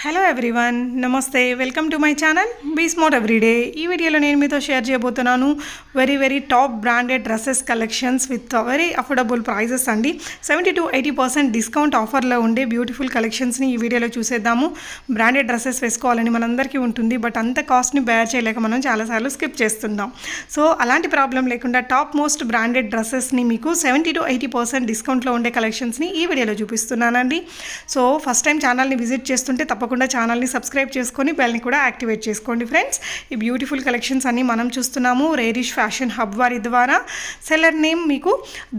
Hello everyone, namaste. Welcome to my channel be smart everyday. ఈ వీడియోలో నేను మీతో షేర్ చేయబోతున్నాను very top branded dresses collections with very affordable prices అండి. 70-80% discount ఆఫర్లో ఉండే బ్యూటిఫుల్ కలెక్షన్స్ని ఈ వీడియోలో చూసేద్దాము. బ్రాండెడ్ డ్రెస్సెస్ వేసుకోవాలని మనందరికీ ఉంటుంది, బట్ అంత కాస్ట్ని బేర్ చేయలేక మనం చాలాసార్లు స్కిప్ చేస్తున్నాం. సో అలాంటి ప్రాబ్లం లేకుండా టాప్ మోస్ట్ బ్రాండెడ్ డ్రెస్సెస్ని మీకు 70-80% డిస్కౌంట్లో ఉండే కలెక్షన్స్ని ఈ వీడియోలో చూపిస్తున్నానండి. సో ఫస్ట్ టైం ఛానల్ని విజిట్ చేస్తుంటే తప్పకుండా ఛానల్ని సబ్స్క్రైబ్ చేసుకొని బెల్ని కూడా యాక్టివేట్ చేసుకోండి ఫ్రెండ్స్. ఈ బ్యూటిఫుల్ కలెక్షన్స్ అన్ని మనం చూస్తున్నాము రేరిష్ ఫ్యాషన్ హబ్ వారి ద్వారా. సెల్లర్ నేమ్ మీకు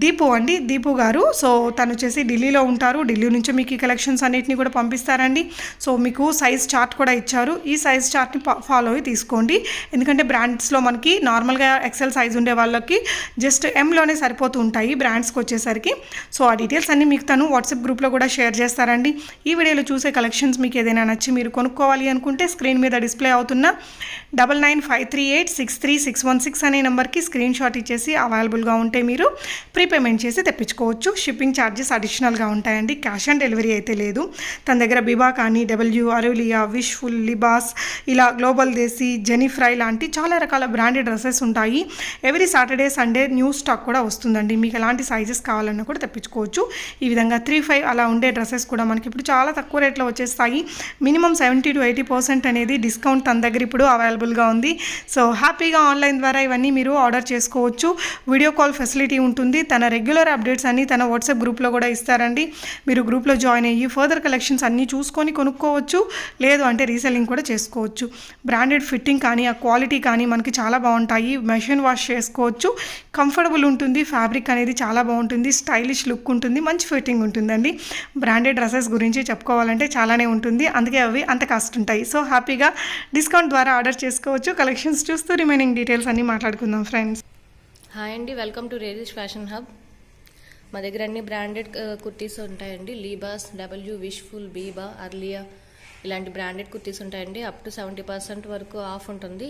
దీపు అండి, దీపు గారు. సో తను వచ్చేసి ఢిల్లీలో ఉంటారు. ఢిల్లీ నుంచి మీకు ఈ కలెక్షన్స్ అన్నిటిని కూడా పంపిస్తారండి. సో మీకు సైజ్ చార్ట్ కూడా ఇచ్చారు. ఈ సైజ్ చార్ట్ని ఫాలో అయ్యి తీసుకోండి, ఎందుకంటే బ్రాండ్స్లో మనకి నార్మల్గా ఎక్సెల్ సైజ్ ఉండే వాళ్ళకి జస్ట్ ఎంలోనే సరిపోతూ ఉంటాయి బ్రాండ్స్కి వచ్చేసరికి. సో ఆ డీటెయిల్స్ అన్ని మీకు తను వాట్సాప్ గ్రూప్లో కూడా షేర్ చేస్తారండి. ఈ వీడియోలో చూసే కలెక్షన్స్ మీకు ఏదైనా నచ్చి మీరు కొనుక్కోవాలి అనుకుంటే స్క్రీన్ మీద డిస్ప్లే అవుతున్న 9953863616 అనే నెంబర్కి స్క్రీన్ షాట్ ఇచ్చేసి అవైలబుల్గా ఉంటే మీరు ప్రీపేమెంట్ చేసి తెప్పించుకోవచ్చు. షిప్పింగ్ ఛార్జెస్ అడిషనల్గా ఉంటాయండి, క్యాష్ ఆన్ డెలివరీ అయితే లేదు. తన దగ్గర బిబా కానీ, డబ్ల్యూ, అరులియా, విష్ఫుల్, లిబాస్, ఇలా గ్లోబల్ దేశీ, జెనిఫ్రై లాంటి చాలా రకాల బ్రాండెడ్ డ్రెస్సెస్ ఉంటాయి. Every Saturday Sunday new stock కూడా వస్తుందండి. మీకు ఎలాంటి సైజెస్ కావాలన్నా కూడా తెప్పించుకోవచ్చు. ఈ విధంగా 3-5 అలా ఉండే డ్రెస్సెస్ కూడా మనకి ఇప్పుడు చాలా తక్కువ రేట్లో వచ్చేస్తాయి. మినిమం 70-80% అనేది డిస్కౌంట్ తన దగ్గర ఇప్పుడు అవైలబుల్గా ఉంది. సో హ్యాపీగా ఆన్లైన్ ద్వారా ఇవన్నీ మీరు ఆర్డర్ చేసుకోవచ్చు. వీడియో కాల్ ఫెసిలిటీ ఉంటుంది. తన రెగ్యులర్ అప్డేట్స్ అన్నీ తన వాట్సాప్ గ్రూప్లో కూడా ఇస్తారండి. మీరు గ్రూప్లో జాయిన్ అయ్యి ఫర్దర్ కలెక్షన్స్ అన్నీ చూసుకొని కొనుక్కోవచ్చు, లేదు అంటే రీసెల్లింగ్ కూడా చేసుకోవచ్చు. బ్రాండెడ్ ఫిట్టింగ్ కానీ, ఆ క్వాలిటీ కానీ మనకి చాలా బాగుంటాయి. మెషిన్ వాష్ చేసుకోవచ్చు, కంఫర్టబుల్ ఉంటుంది. ఫ్యాబ్రిక్ అనేది చాలా బాగుంటుంది, స్టైలిష్ లుక్ ఉంటుంది, మంచి ఫిట్టింగ్ ఉంటుందండి. బ్రాండెడ్ డ్రెస్సెస్ గురించి చెప్పుకోవాలంటే చాలానే ఉంటుంది, అందుకే అవి అంత కాస్ట్ ఉంటాయి. సో హ్యాపీగా డిస్కౌంట్ ద్వారా ఆర్డర్ చేసుకోవచ్చు. కలెక్షన్స్ చూస్తూ రిమైనింగ్ డీటెయిల్స్ అన్నీ మాట్లాడుకుందాం ఫ్రెండ్స్. హాయ్ అండి, వెల్కమ్ టు రేరిష్ ఫ్యాషన్ హబ్. మా దగ్గర అన్ని బ్రాండెడ్ కుర్తీస్ ఉంటాయండి. లీబాస్, డబ్ల్యూ, విష్ఫుల్, బీబా, అర్లియా ఇలాంటి బ్రాండెడ్ కుర్తీస్ ఉంటాయండి. అప్ టు 70% వరకు ఆఫ్ ఉంటుంది,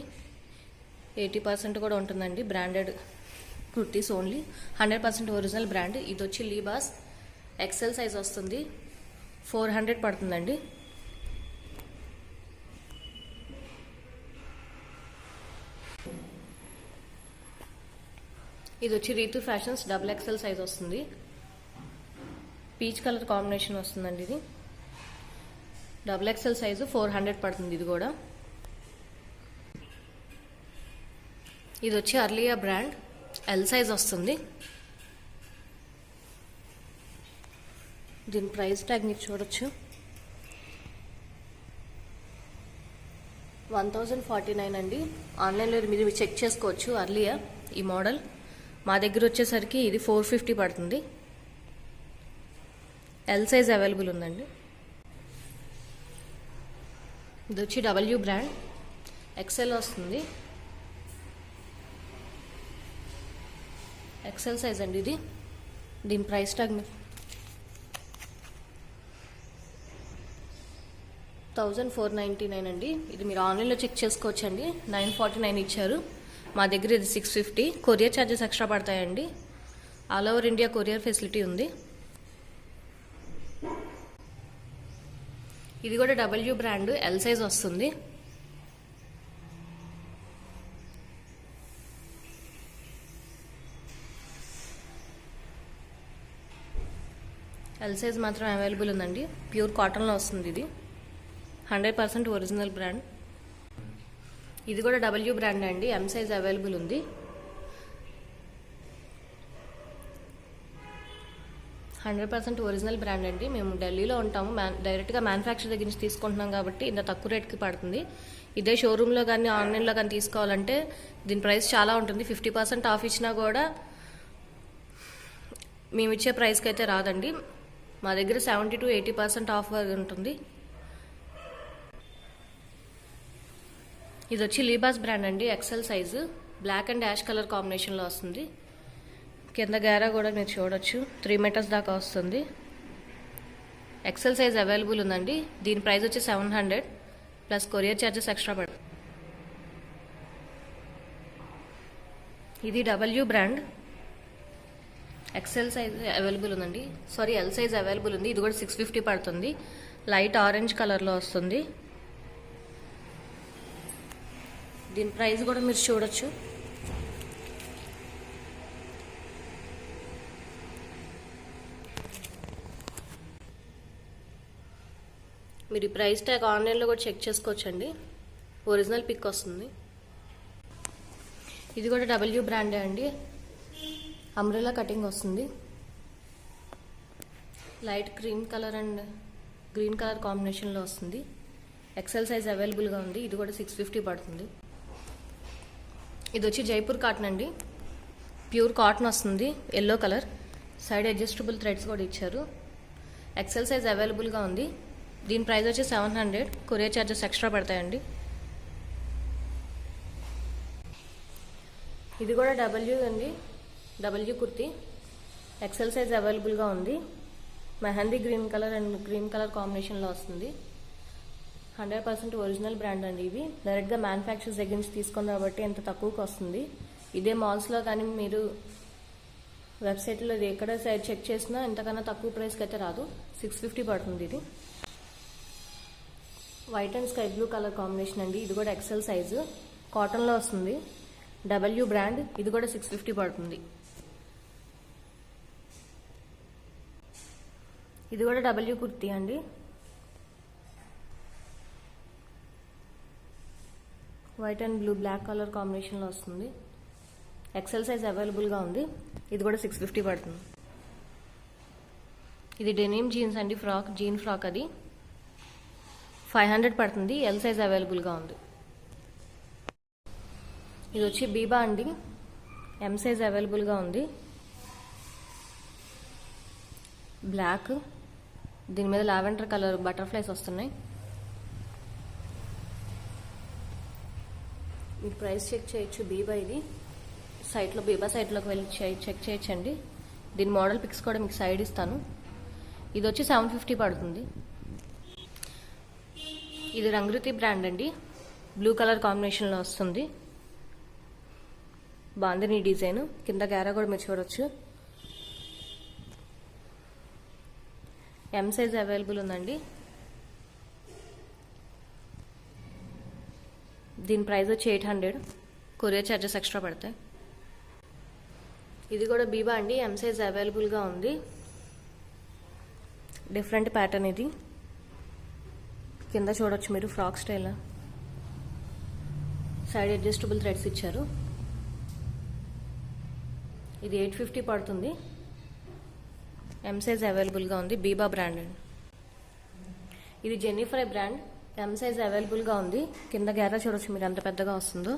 80% కూడా ఉంటుందండి. Branded kurtis only, 100% original brand. ఇది వచ్చి లీబాస్ ఎక్సెల్ సైజ్ వస్తుంది, 400 పడుతుందండి. ఇది వచ్చి రీతు ఫ్యాషన్స్ XXL సైజ్ వస్తుంది, పీచ్ కలర్ కాంబినేషన్ వస్తుందండి. ఇది XXL సైజు 400 పడుతుంది. ఇది కూడా ఇది వచ్చి అర్లియా బ్రాండ్ ఎల్ సైజ్ వస్తుంది. దీని ప్రైస్ ట్యాగ్ మీరు చూడొచ్చు, 1049 అండి. ఆన్లైన్లో మీరు చెక్ చేసుకోవచ్చు. అర్లియా ఈ మోడల్ మా దగ్గర వచ్చేసరికి ఇది 450 పడుతుంది. ఎల్ సైజ్ అవైలబుల్ ఉందండి. ఇది వచ్చి డబ్ల్యూ బ్రాండ్ ఎక్సెల్ వస్తుంది, ఎక్సెల్ సైజ్ అండి. ఇది దీని ప్రైస్ ట్యాగ్ 1499 అండి. ఇది మీరు ఆన్లైన్లో చెక్ చేసుకోవచ్చు అండి. 949 ఇచ్చారు, మా దగ్గర ఇది 650. కొరియర్ ఛార్జెస్ ఎక్స్ట్రా పడతాయండి. All over India courier facility ఉంది. ఇది కూడా డబ్ల్యూ బ్రాండ్ ఎల్ సైజ్ వస్తుంది. ఎల్ సైజ్ మాత్రం అవైలబుల్ ఉందండి. ప్యూర్ కాటన్లో వస్తుంది. ఇది 100% ఒరిజినల్ బ్రాండ్. ఇది కూడా డబ్ల్యూ బ్రాండ్ అండి, ఎం సైజ్ అవైలబుల్ ఉంది. ఒరిజినల్ బ్రాండ్ అండి. మేము ఢిల్లీలో ఉంటాము, డైరెక్ట్గా మ్యానుఫ్యాక్చర్ దగ్గర నుంచి తీసుకుంటున్నాం కాబట్టి ఇంత తక్కువ రేట్కి పడుతుంది. ఇదే షోరూంలో కానీ ఆన్లైన్లో కానీ తీసుకోవాలంటే దీని ప్రైస్ చాలా ఉంటుంది. 50% ఆఫ్ ఇచ్చినా కూడా మేము ఇచ్చే ప్రైస్కి అయితే రాదండి. మా దగ్గర 70-80% ఆఫ్ ఉంటుంది. ఇది వచ్చి లీబాస్ బ్రాండ్ అండి, XL size, black and ash colour కాంబినేషన్లో వస్తుంది. కింద గేరా కూడా మీరు చూడొచ్చు, 3 మీటర్స్ దాకా వస్తుంది. ఎక్సెల్ సైజ్ అవైలబుల్ ఉందండి. దీని ప్రైస్ వచ్చి 700 ప్లస్ కొరియర్ ఛార్జెస్ ఎక్స్ట్రా పడుతుంది. ఇది W brand XL size available ఉందండి, సారీ ఎల్ సైజ్ అవైలబుల్ ఉంది. ఇది కూడా 650 పడుతుంది. లైట్ ఆరెంజ్ కలర్లో వస్తుంది. దీని ప్రైస్ కూడా మీరు చూడొచ్చు. మీరు ఈ ప్రైస్ ట్యాగ్ ఆన్లైన్లో కూడా చెక్ చేసుకోవచ్చండి. ఒరిజినల్ పిక్ వస్తుంది. ఇది కూడా డబ్ల్యూ బ్రాండే అండి. అంబ్రెలా కటింగ్ వస్తుంది. Light cream colour and green colour కాంబినేషన్లో వస్తుంది. ఎక్సెల్ సైజ్ అవైలబుల్గా ఉంది. ఇది కూడా 650 పడుతుంది. ఇది వచ్చి జైపూర్ కాటన్ అండి. ప్యూర్ కాటన్ వస్తుంది. Yellow colour. Side adjustable threads కూడా ఇచ్చారు. ఎక్సెల్ సైజ్ అవైలబుల్గా ఉంది. దీని ప్రైస్ వచ్చి 700. కొరియర్ ఛార్జెస్ ఎక్స్ట్రా పడతాయండి. ఇది కూడా డబ్ల్యూ అండి. డబ్ల్యూ కుర్తీ. ఎక్సెల్ సైజ్ అవైలబుల్గా ఉంది. Mehndi green colour and green colour కాంబినేషన్లో వస్తుంది. 100% ఒరిజినల్ బ్రాండ్ అండి. ఇవి డైరెక్ట్గా మ్యానుఫ్యాక్చర్స్ దగ్గర నుంచి తీసుకుని కాబట్టి ఎంత తక్కువకి వస్తుంది. ఇదే మాల్స్లో కానీ మీరు వెబ్సైట్లో ఎక్కడ సైడ్ చెక్ చేసినా ఇంతకన్నా తక్కువ ప్రైస్కి అయితే రాదు. 650 పడుతుంది. ఇది white and sky blue colour combination అండి. ఇది కూడా ఎక్సెల్ సైజు కాటన్లో వస్తుంది. W brand. ఇది కూడా 650 పడుతుంది. ఇది కూడా డబ్ల్యూ కుర్తీ అండి. White and blue black colour కాంబినేషన్లో వస్తుంది. ఎక్సెల్ సైజ్ అవైలబుల్గా ఉంది. ఇది కూడా 650 పడుతుంది. ఇది డెనిమ్ జీన్స్ అండి. జీన్ ఫ్రాక్ అది 500 పడుతుంది. ఎల్ సైజ్ అవైలబుల్గా ఉంది. ఇది వచ్చి బీబా అండి. ఎం సైజ్ అవైలబుల్గా ఉంది. బ్లాక్. దీని మీద లావెండర్ కలర్ బటర్ఫ్లైస్ వస్తున్నాయి. మీరు ప్రైస్ చెక్ చేయొచ్చు. బీబా ఇది సైట్లో బీబా సైట్లోకి వెళ్ళి చెక్ చేయొచ్చండి. దీని మోడల్ పిక్స్ కూడా మీకు సైడ్ ఇస్తాను. ఇది వచ్చి 750 పడుతుంది. ఇది రంగురుతి బ్రాండ్ అండి. బ్లూ కలర్ కాంబినేషన్లో వస్తుంది. బాందిని డిజైన్. కింద గ్యారా కూడా మీరు చూడొచ్చు. ఎం సైజ్ అవైలబుల్ ఉందండి. దీని ప్రైస్ వచ్చి 800. కొరియర్ ఛార్జెస్ ఎక్స్ట్రా పడతాయి. ఇది కూడా బీబా అండి. ఎం సైజ్ అవైలబుల్గా ఉంది. డిఫరెంట్ ప్యాటర్న్ ఇది. కింద చూడొచ్చు మీరు frock style. Side adjustable threads ఇచ్చారు. ఇది 850 పడుతుంది. ఎం సైజ్ అవైలబుల్గా ఉంది. బీబా బ్రాండ్ అండి. ఇది జెన్నిఫ్రై బ్రాండ్. ఎం సైజ్ అవైలబుల్గా ఉంది. కింద గ్యారా చూడొచ్చు మీరు ఎంత పెద్దగా వస్తుందో.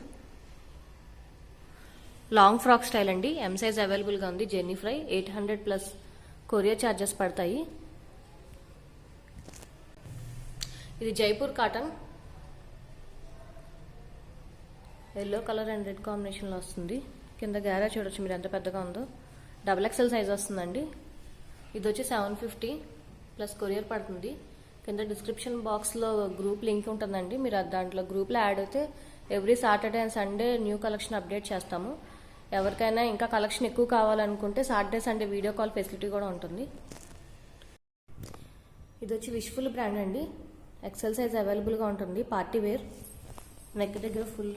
లాంగ్ ఫ్రాక్ స్టైల్ అండి. ఎం సైజ్ అవైలబుల్గా ఉంది. జెన్నిఫ్రై 800+ కొరియర్ ఛార్జెస్ పడతాయి. ఇది Jaipur cotton. Yellow colour and red కాంబినేషన్లో వస్తుంది. కింద గ్యారా చూడొచ్చు మీరు ఎంత పెద్దగా ఉందో. XXL సైజ్ వస్తుందండి. ఇది వచ్చి 750+ కొరియర్ పడుతుంది. కింద డిస్క్రిప్షన్ బాక్స్లో గ్రూప్ లింక్ ఉంటుందండి. మీరు దాంట్లో గ్రూప్లో యాడ్ అయితే every Saturday and Sunday new collection update చేస్తాము. ఎవరికైనా ఇంకా కలెక్షన్ ఎక్కువ కావాలనుకుంటే Saturday Sunday video call facility కూడా ఉంటుంది. ఇది వచ్చి విష్ఫుల్ బ్రాండ్ అండి. ఎక్సెల్ సైజ్ అవైలబుల్గా ఉంటుంది. Party wear. నెక్ దగ్గర ఫుల్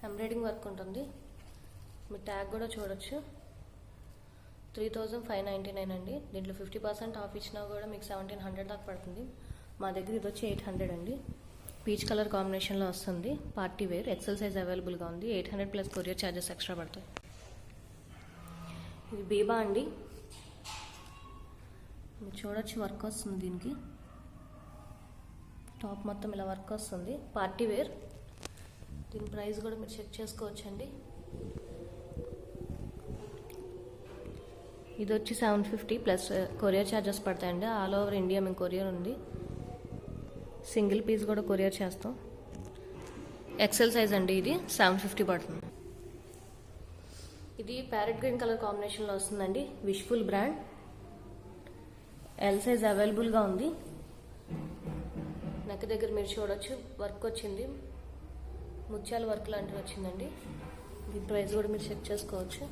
ఎంబ్రాయిడింగ్ వర్క్ ఉంటుంది. మీ ట్యాగ్ కూడా చూడొచ్చు. 3599 అండి. దీంట్లో 50% ఆఫ్ ఇచ్చినా కూడా మీకు 1700 దాకా పడుతుంది. మా దగ్గర ఇది వచ్చి 800 అండి. పీచ్ కలర్ కాంబినేషన్లో వస్తుంది. Party wear. ఎక్సెల్ సైజ్ అవైలబుల్గా ఉంది. 800+ కొరియర్ ఛార్జెస్ ఎక్స్ట్రా పడతాయి. ఇది బీబా అండి. మీరు చూడొచ్చు వర్క్ వస్తుంది. దీనికి టాప్ మొత్తం ఇలా వర్క్ వస్తుంది. Party wear. దీని ప్రైస్ కూడా మీరు చెక్ చేసుకోవచ్చండి. ఇది వచ్చి 750+ కొరియర్ ఛార్జెస్ పడతాయండి. ఆల్ ఓవర్ ఇండియా మేము కొరియర్ ఉంది. సింగిల్ పీస్ కూడా కొరియర్ చేస్తాం. ఎక్సెల్ సైజ్ అండి. ఇది 750 పడుతుంది. ఇది ప్యారెట్ గ్రీన్ కలర్ కాంబినేషన్లో వస్తుందండి. Wishful brand. ఎల్ సైజ్ అవైలబుల్గా ఉంది. నెక్ దగ్గర మీరు చూడొచ్చు వర్క్ వచ్చింది. ముత్యాల వర్క్ లాంటివి వచ్చిందండి. దీని ప్రైస్ కూడా మీరు చెక్ చేసుకోవచ్చు.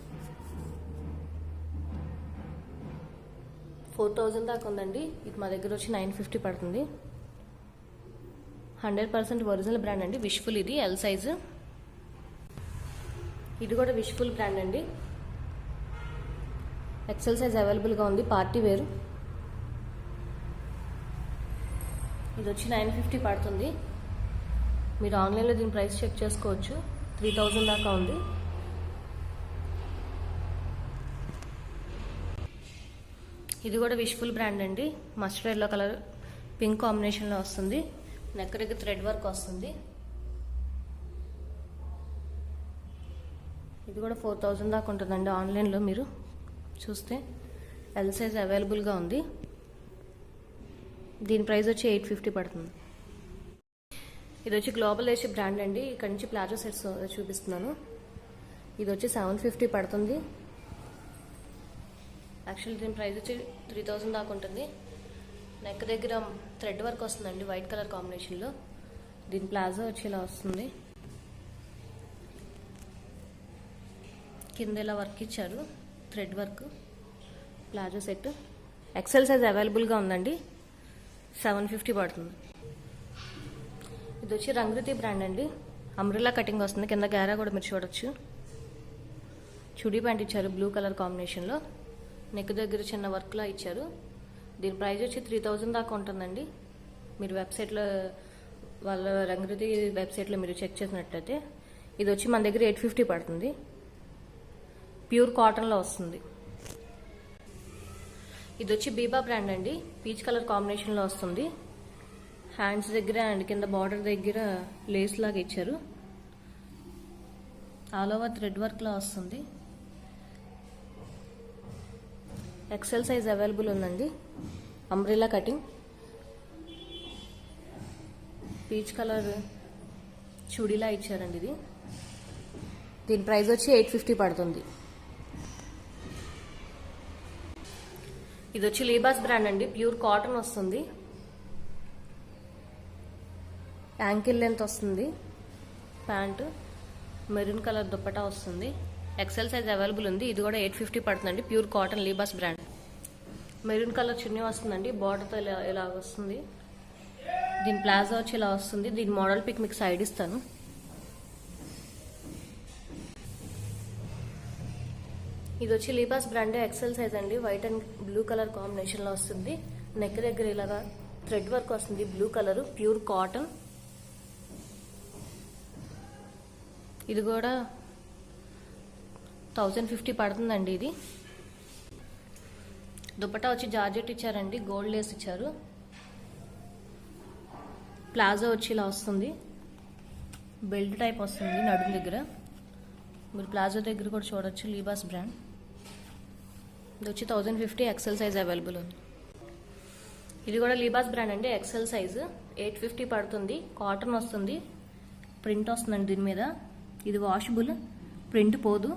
4000 దాకా ఉందండి. ఇది మా దగ్గర వచ్చి 950 పడుతుంది. 100% ఒరిజినల్ బ్రాండ్ అండి. విష్ఫుల్ ఇది ఎల్ సైజు. ఇది కూడా విష్ఫుల్ బ్రాండ్ అండి. ఎక్సెల్ సైజ్ అవైలబుల్గా ఉంది. Party wear. ఇది వచ్చి 950 పడుతుంది. మీరు ఆన్లైన్లో దీని ప్రైస్ చెక్ చేసుకోవచ్చు. 3000 దాకా ఉంది. ఇది కూడా విష్ఫుల్ బ్రాండ్ అండి. మస్టర్డ్ ఎల్లో కలర్ పింక్ కాంబినేషన్లో వస్తుంది. నెక్ దగ్గర థ్రెడ్ వర్క్ వస్తుంది. ఇది కూడా 4000 దాకా ఉంటుందండి. ఆన్లైన్లో మీరు చూస్తే ఎల్ సైజ్ అవైలబుల్గా ఉంది. దీని ప్రైస్ వచ్చి 850 పడుతుంది. ఇది వచ్చి గ్లోబల్ ఏషి బ్రాండ్ అండి. ఇక్కడ నుంచి ప్లాజో సెట్స్ చూపిస్తున్నాను. ఇది వచ్చి 750 పడుతుంది. యాక్చువల్లీ దీని ప్రైస్ వచ్చి 3000 దాకా ఉంటుంది. నెక్ దగ్గర థ్రెడ్ వర్క్ వస్తుందండి వైట్ కలర్ కాంబినేషన్లో. దీని ప్లాజో వచ్చి ఇలా వస్తుంది. కింద ఇలా వర్క్ ఇచ్చారు, thread work. Palazzo set XL size అవైలబుల్గా ఉందండి. 750 పడుతుంది. ఇది వచ్చి రంగుతి బ్రాండ్ అండి. అంబ్రెల్లా కటింగ్ వస్తుంది. కింద గ్యారా కూడా మీరు చూడొచ్చు. చుడీ ప్యాంట్ ఇచ్చారు బ్లూ కలర్ కాంబినేషన్లో. నెక్ దగ్గర చిన్న వర్క్లా ఇచ్చారు. దీని ప్రైస్ వచ్చి 3000 దాకా ఉంటుందండి. మీరు వెబ్సైట్లో వాళ్ళ రంగుతి వెబ్సైట్లో మీరు చెక్ చేసినట్లయితే. ఇది వచ్చి మన దగ్గర 850 పడుతుంది. ప్యూర్ కాటన్లో వస్తుంది. ఇది వచ్చి బీబా బ్రాండ్ అండి. పీచ్ కలర్ కాంబినేషన్లో వస్తుంది. హ్యాండ్స్ దగ్గర అండ్ కింద బార్డర్ దగ్గర లేస్ లాగా ఇచ్చారు. ఆల్ ఓవర్ థ్రెడ్ వర్క్లా వస్తుంది. ఎక్సెల్ సైజ్ అవైలబుల్ ఉందండి. అంబ్రెల్లా కటింగ్, పీచ్ కలర్ చుడీలా ఇచ్చారండి. దీని ప్రైస్ వచ్చి 850 పడుతుంది. ఇది వచ్చి లీబాస్ బ్రాండ్ అండి. ప్యూర్ కాటన్ వస్తుంది. యాంకిల్ లెంత్ వస్తుంది. ప్యాంటు మెరూన్ కలర్ దుప్పటా వస్తుంది. ఎక్సెల్ సైజ్ అవైలబుల్ ఉంది. ఇది కూడా 850 పడుతుందండి. Pure cotton Libas brand. Maroon colour chunni వస్తుందండి. బార్డర్తో ఇలా వస్తుంది. దీని ప్లాజో వచ్చి ఇలా వస్తుంది. దీని మోడల్ పిక్ మీకు సైడ్ ఇస్తాను. ఇది వచ్చి లీబాస్ బ్రాండ్ ఎక్సెల్ సైజ్ అండి. వైట్ అండ్ బ్లూ కలర్ కాంబినేషన్లో వస్తుంది. నెక్ దగ్గర ఇలాగా థ్రెడ్ వర్క్ వస్తుంది. Blue colour pure cotton. ఇది కూడా 1050 పడుతుందండి. ఇది దుపట్టా వచ్చి జార్జెట్ ఇచ్చారండి. గోల్డ్ లేస్ ఇచ్చారు. ప్లాజో వచ్చి ఇలా వస్తుంది. బెల్ట్ టైప్ వస్తుంది నడుము దగ్గర. మీరు ప్లాజో దగ్గర కూడా చూడొచ్చు. లీబాస్ బ్రాండ్. ఇది వచ్చి 1050. ఎక్సెల్ సైజ్ అవైలబుల్ ఉంది. ఇది కూడా లీబాస్ బ్రాండ్ అండి. ఎక్సెల్ సైజ్ 850 పడుతుంది. కాటన్ వస్తుంది. ప్రింట్ వస్తుందండి దీని మీద. ఇది వాషబుల్, ప్రింట్ పోదు.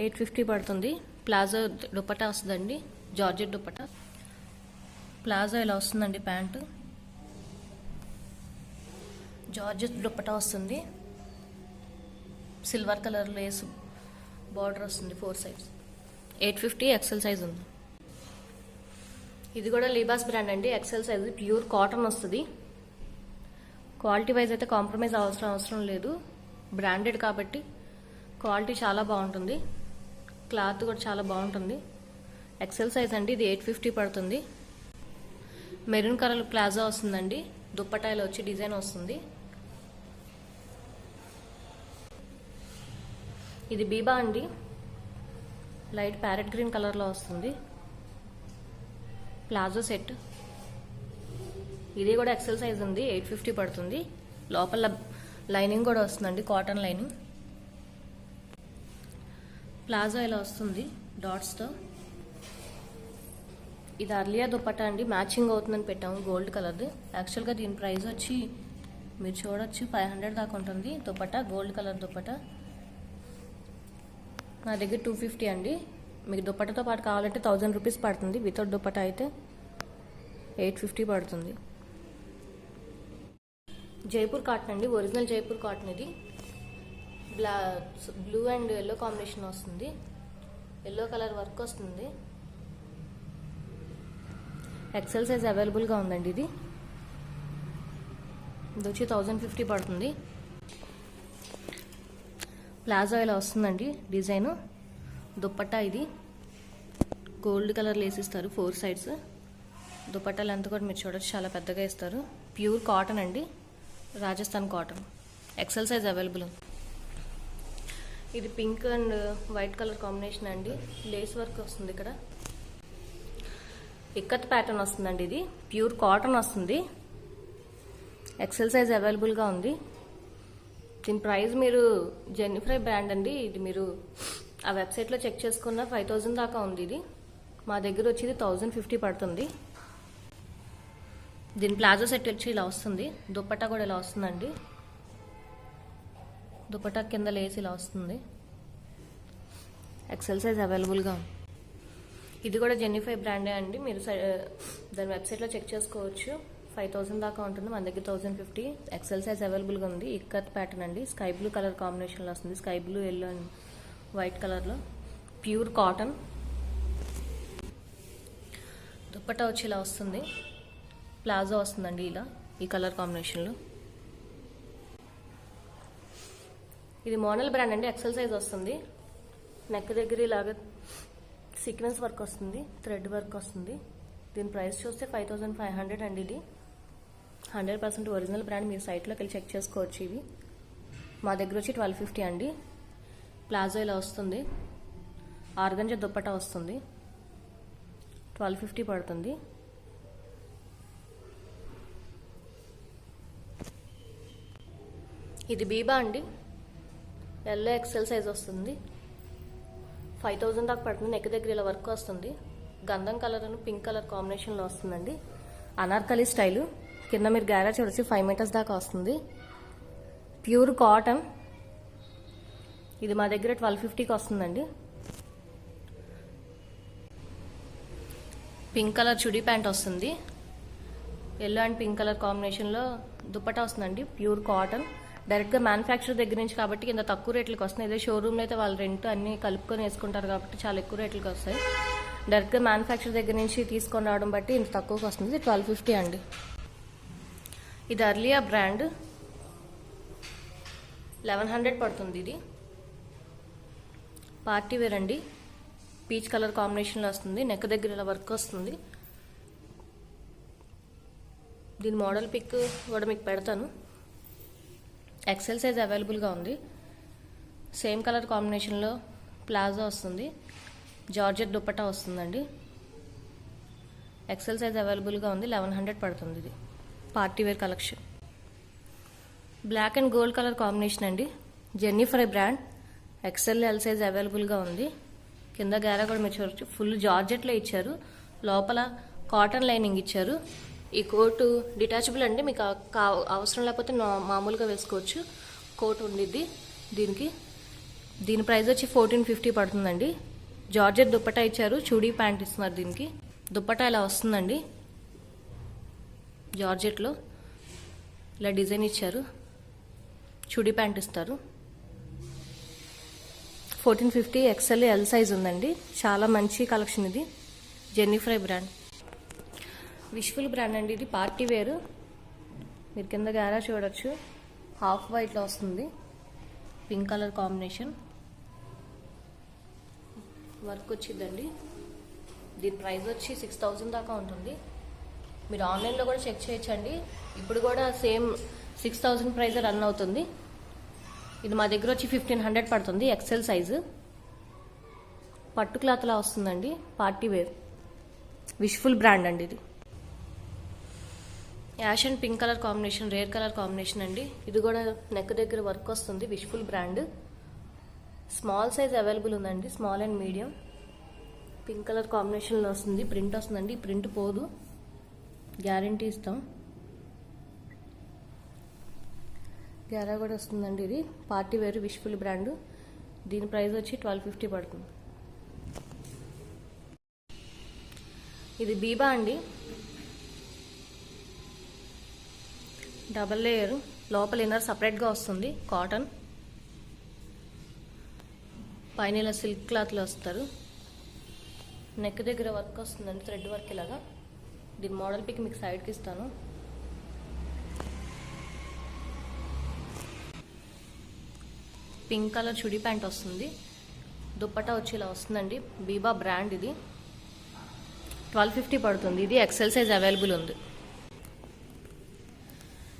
850 పడుతుంది. ప్లాజో దుపట్టా వస్తుందండి. జార్జెట్ దుపట్టా. ప్లాజో ఇలా వస్తుందండి. ప్యాంటు జార్జెట్ దుపట్టా వస్తుంది. సిల్వర్ కలర్ లేస్ బార్డర్ వస్తుంది. 4 సైడ్స్. 850. ఎక్సెల్ సైజ్ ఉంది. ఇది కూడా లీబాస్ బ్రాండ్ అండి. XL size. ప్యూర్ కాటన్ వస్తుంది. క్వాలిటీ వైజ్ అయితే కాంప్రమైజ్ అవసరం లేదు. బ్రాండెడ్ కాబట్టి క్వాలిటీ చాలా బాగుంటుంది. క్లాత్ కూడా చాలా బాగుంటుంది. ఎక్సెల్ సైజ్ అండి. ఇది 850 పడుతుంది. మెరూన్ కలర్ ప్లాజో వస్తుందండి. దుప్పటాలో వచ్చి డిజైన్ వస్తుంది. ఇది బీబా అండి. లైట్ ప్యారెట్ గ్రీన్ కలర్లో వస్తుంది. Palazzo set. ఇది కూడా ఎక్సెల్ సైజ్ ఉంది. 850 పడుతుంది. లోపల లైనింగ్ కూడా వస్తుందండి. Cotton lining. ప్లాజో ఇలా వస్తుంది డాట్స్తో. ఇది అర్లియా దుపట్టా అండి. మ్యాచింగ్ అవుతుందని పెట్టాము గోల్డ్ కలర్ది. యాక్చువల్గా దీని ప్రైస్ వచ్చి మీరు చూడొచ్చు 500 దాకా ఉంటుంది. Dupatta gold colour dupatta. నా దగ్గర 250 అండి. మీకు దుపట్టాతో పాటు కావాలంటే 1000 రూపీస్ పడుతుంది. వితౌట్ దుపట్టా అయితే 850 పడుతుంది. జైపూర్ కాటన్ అండి. ఒరిజినల్ జైపూర్ కాటన్ ఇది. బ్లూ అండ్ ఎల్లో కాంబినేషన్ వస్తుంది. ఎల్లో కలర్ వర్క్ వస్తుంది. ఎక్సెల్ సైజ్ అవైలబుల్గా ఉందండి. ఇది వచ్చి 1050 పడుతుంది. ప్లాజో ఇలా వస్తుందండి డిజైన్. దుప్పట్టా ఇది గోల్డ్ కలర్ లేస్ ఇస్తారు 4 సైడ్స్. దుప్పట్టా లెంత్ కూడా మీరు చూడొచ్చు, చాలా పెద్దగా ఇస్తారు. ప్యూర్ కాటన్ అండి, Rajasthan cotton. XL size available ఉంది. ఇది pink and white colour combination అండి. లేస్ వర్క్ వస్తుంది ఇక్కడ. ఇక్కత్ ప్యాటర్న్ వస్తుందండి. ఇది ప్యూర్ కాటన్ వస్తుంది. ఎక్సెల్ సైజ్ అవైలబుల్గా ఉంది. దీని ప్రైస్ మీరు జెన్నిఫై బ్రాండ్ అండి. ఇది మీరు ఆ వెబ్సైట్లో చెక్ చేసుకున్న 5000 దాకా ఉంది. ఇది మా దగ్గర వచ్చేది 1050 పడుతుంది. దీని ప్లాజో సెట్ వచ్చి ఇలా వస్తుంది. దుప్పట్టా కూడా ఇలా వస్తుందండి. దుప్పట్టా కింద లేసి ఇలా వస్తుంది. ఎక్సెల్ సైజ్ అవైలబుల్గా ఉంది. ఇది కూడా జెన్నిఫై బ్రాండే అండి. మీరు దాని వెబ్సైట్లో చెక్ చేసుకోవచ్చు. 5000 దాకా ఉంటుంది. మన దగ్గర 1050. ఎక్సెల్ సైజ్ అవైలబుల్గా ఉంది. ఇక్కత్ ప్యాటర్న్ అండి. స్కై బ్లూ కలర్ కాంబినేషన్లో వస్తుంది. Sky blue, yellow and white కలర్లో. Pure cotton. దుప్పట్టా వచ్చి ఇలా వస్తుంది. ప్లాజో వస్తుందండి ఇలా ఈ కలర్ కాంబినేషన్లో. ఇది మోడల్ బ్రాండ్ అండి. ఎక్సెల్ సైజ్ వస్తుంది. నెక్ దగ్గర ఇలాగ సీక్వెన్స్ వర్క్ వస్తుంది, థ్రెడ్ వర్క్ వస్తుంది. దీని ప్రైస్ చూస్తే 5500 అండి. ఇది 100% ఒరిజినల్ బ్రాండ్. మీరు సైట్లోకి వెళ్ళి చెక్ చేసుకోవచ్చు. ఇవి మా దగ్గర వచ్చి 1250 అండి. ప్లాజో ఇలా వస్తుంది. ఆర్గంజా దుప్పట్టా వస్తుంది. 1250 పడుతుంది. ఇది బీబా అండి. ఎల్లో ఎక్సెల్ సైజ్ వస్తుంది. 5000 దాకా పడుతుంది. నెక్ దగ్గర ఇలా వర్క్ వస్తుంది. గంధం కలర్ అని పింక్ కలర్ కాంబినేషన్లో వస్తుందండి. అనార్కలి స్టైలు. కింద మీరు గ్యారా చూడొచ్చు, 5 మీటర్స్ దాకా వస్తుంది. Pure cotton. ఇది మా దగ్గర 1250కి వస్తుందండి. పింక్ కలర్ చుడీ ప్యాంట్ వస్తుంది. ఎల్లో అండ్ పింక్ కలర్ కాంబినేషన్లో దుప్పట్టా వస్తుందండి. Pure cotton. డైరెక్ట్గా మ్యానుఫ్యాక్చర్ దగ్గర నుంచి కాబట్టి కింద తక్కువ రేట్లకు వస్తున్నాయి. ఇదే షోరూమ్లో అయితే వాళ్ళు రెంట్ అన్ని కలుపుకొని వేసుకుంటారు కాబట్టి చాలా ఎక్కువ రేట్లకు వస్తాయి. డైరెక్ట్గా మ్యానుఫ్యాక్చర్ దగ్గర నుంచి తీసుకొని రావడం బట్టి ఇంత తక్కువకి వస్తుంది. 1250 అండి. ఇది అర్లియా బ్రాండ్. 1100 పడుతుంది. ఇది పార్టీ వేర్ అండి. పీచ్ కలర్ కాంబినేషన్లో వస్తుంది. నెక్ దగ్గర ఇలా వర్క్ వస్తుంది. దీని మోడల్ పిక్ కూడా మీకు పెడతాను. ఎక్సెల్ సైజ్ అవైలబుల్గా ఉంది. సేమ్ కలర్ కాంబినేషన్లో ప్లాజో వస్తుంది. జార్జెట్ దుప్పట్టా వస్తుందండి. ఎక్సెల్ సైజ్ అవైలబుల్గా ఉంది. 1100 పడుతుంది. ఇది party wear collection. Black and gold colour combination అండి. జెన్నిఫై బ్రాండ్. ఎక్సెల్ ఎల్ సైజ్ అవైలబుల్గా ఉంది. కింద గారా కూడా మీరు చూడొచ్చు. ఫుల్ జార్జెట్లో ఇచ్చారు. లోపల కాటన్ లైనింగ్ ఇచ్చారు. ఈ కోటు డిటాచబుల్ అండి. మీకు అవసరం లేకపోతే మామూలుగా వేసుకోవచ్చు. కోట్ ఉండిద్ది దీనికి. దీని ప్రైస్ వచ్చి 1450 పడుతుందండి. జార్జెట్ దుప్పట్టా ఇచ్చారు. చూడీ ప్యాంట్ ఇస్తున్నారు దీనికి. దుప్పట్టా ఇలా వస్తుందండి. జార్జెట్లో ఇలా డిజైన్ ఇచ్చారు. చూడీ ప్యాంట్ ఇస్తారు. 1450. ఎక్సెల్ ఎల్ సైజ్ ఉందండి. చాలా మంచి కలెక్షన్ ఇది. జెన్నిఫై బ్రాండ్. విష్ఫుల్ బ్రాండ్ అండి. ఇది పార్టీ వేరు. మీరు కింద గారా చూడొచ్చు. హాఫ్ వైట్లో వస్తుంది. పింక్ కలర్ కాంబినేషన్ వర్క్ వచ్చిందండి. దీని ప్రైస్ వచ్చి 6000 దాకా ఉంటుంది. మీరు ఆన్లైన్లో కూడా చెక్ చేయొచ్చండి. ఇప్పుడు కూడా సేమ్ 6000 ప్రైస్ రన్ అవుతుంది. ఇది మా దగ్గర వచ్చి 1500 పడుతుంది. XL size. పట్టు క్లాత్లా వస్తుందండి. Party wear. విష్ఫుల్ బ్రాండ్ అండి. ఇది ash and pink colour combination, rare colour combination అండి. ఇది కూడా నెక్ దగ్గర వర్క్ వస్తుంది. Wishful brand. Small size available ఉందండి. Small and medium. Pink colour కాంబినేషన్లో వస్తుంది. ప్రింట్ వస్తుందండి. ఈ ప్రింట్ పోదు, గ్యారంటీ ఇస్తాం. గ్యారా కూడా వస్తుందండి. ఇది పార్టీ వేర్ విష్ఫుల్ బ్రాండ్. దీని ప్రైస్ వచ్చి 1250 పడుతుంది. ఇది బీబా అండి. Double layer. లోపల ఇన్నర్ సపరేట్గా వస్తుంది. కాటన్ పైన ఇలా సిల్క్ క్లాత్లో వస్తారు. నెక్ దగ్గర వర్క్ వస్తుందండి, థ్రెడ్ వర్క్ ఇలాగా. దీని మోడల్ పిక్ మీకు సైడ్కి ఇస్తాను. పింక్ కలర్ చుడీ ప్యాంట్ వస్తుంది. దుప్పట్టా వచ్చి ఇలా వస్తుందండి. బీబా బ్రాండ్ ఇది. 1250 పడుతుంది. ఇది ఎక్సెల్ సైజ్ అవైలబుల్ ఉంది.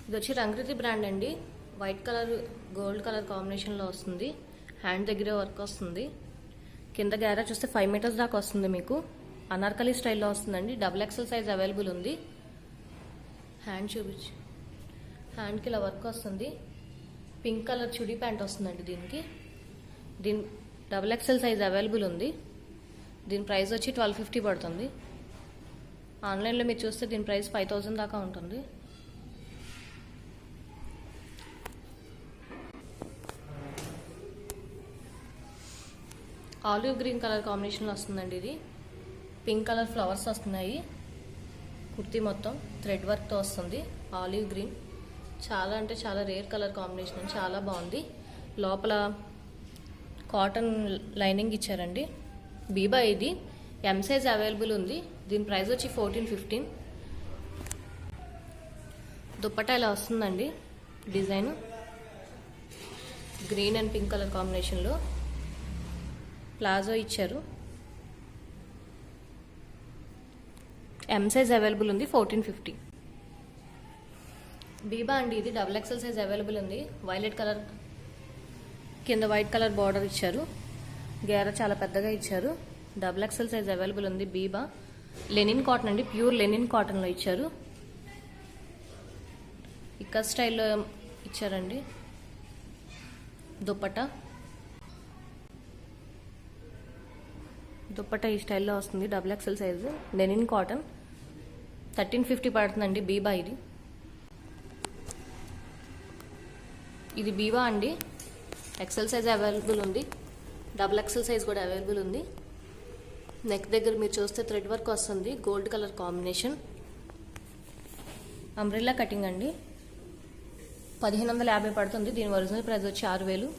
ఇది వచ్చి రంగృతి బ్రాండ్ అండి. వైట్ కలర్ గోల్డ్ కలర్ కాంబినేషన్లో వస్తుంది. హ్యాండ్ దగ్గర వర్క్ వస్తుంది. కింద గ్యారా చూస్తే 5 మీటర్స్ దాకా వస్తుంది మీకు. అనార్కలి స్టైల్లో వస్తుందండి. డబుల్ ఎక్సెల్ సైజ్ అవైలబుల్ ఉంది. హ్యాండ్ చూపించి, హ్యాండ్కి ఇలా వర్క్ వస్తుంది. పింక్ కలర్ చుడీ ప్యాంట్ వస్తుందండి దీనికి. దీని డబుల్ ఎక్సెల్ సైజ్ అవైలబుల్ ఉంది. దీని ప్రైస్ వచ్చి 1250 పడుతుంది. ఆన్లైన్లో మీరు చూస్తే దీని ప్రైస్ 5000 దాకా ఉంటుంది. ఆలివ్ గ్రీన్ కలర్ కాంబినేషన్లో వస్తుందండి ఇది. పింక్ కలర్ ఫ్లవర్స్ వస్తున్నాయి. కుర్తీ మొత్తం థ్రెడ్ వర్క్తో వస్తుంది. ఆలివ్ గ్రీన్ చాలా అంటే చాలా రేర్ కలర్ కాంబినేషన్, చాలా బాగుంది. లోపల కాటన్ లైనింగ్ ఇచ్చారండి. బీబా ఇది. ఎం సైజ్ అవైలబుల్ ఉంది. దీని ప్రైస్ వచ్చి 1415. దుప్పట్టా ఇలా వస్తుందండి. Design green and pink colour కాంబినేషన్లో ప్లాజో ఇచ్చారు. ఎం సైజ్ అవైలబుల్ ఉంది. 1450. బీబా అండి ఇది. డబుల్ ఎక్సెల్ సైజ్ అవైలబుల్ ఉంది. వైలెట్ కలర్ కింద వైట్ కలర్ బార్డర్ ఇచ్చారు. గేరా చాలా పెద్దగా ఇచ్చారు. డబుల్ ఎక్సెల్ సైజ్ అవైలబుల్ ఉంది. బీబా లెనిన్ కాటన్ అండి. ప్యూర్ లెనిన్ కాటన్లో ఇచ్చారు. ఇక్క స్టైల్లో ఇచ్చారండి. దుప్పట్టా ఈ స్టైల్లో వస్తుంది. Double XL size linen cotton. 1350 పడుతుందండి. బీబా ఇది. ఇది బీబా అండి. ఎక్సెల్ సైజ్ అవైలబుల్ ఉంది. డబుల్ ఎక్సెల్ సైజ్ కూడా అవైలబుల్ ఉంది. నెక్ దగ్గర మీరు చూస్తే థ్రెడ్ వర్క్ వస్తుంది. Gold colour combination. Umbrella cutting అండి. 1550 పడుతుంది. దీని ఒరిజినల్ ప్రైస్ వచ్చి 6000.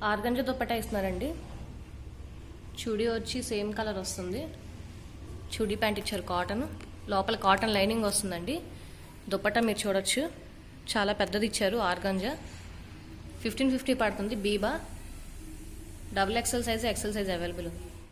ఆర్గంజా దుప్పట్టా ఇస్తున్నారండి. చుడీ వచ్చి సేమ్ కలర్ వస్తుంది. చుడీ ప్యాంట్ ఇచ్చారు కాటన్. లోపల కాటన్ లైనింగ్ వస్తుందండి. దుప్పట్టా మీరు చూడొచ్చు చాలా పెద్దది ఇచ్చారు. ఆర్గంజా 1550 పడుతుంది. Biba double XL size, XL size available ఉంది.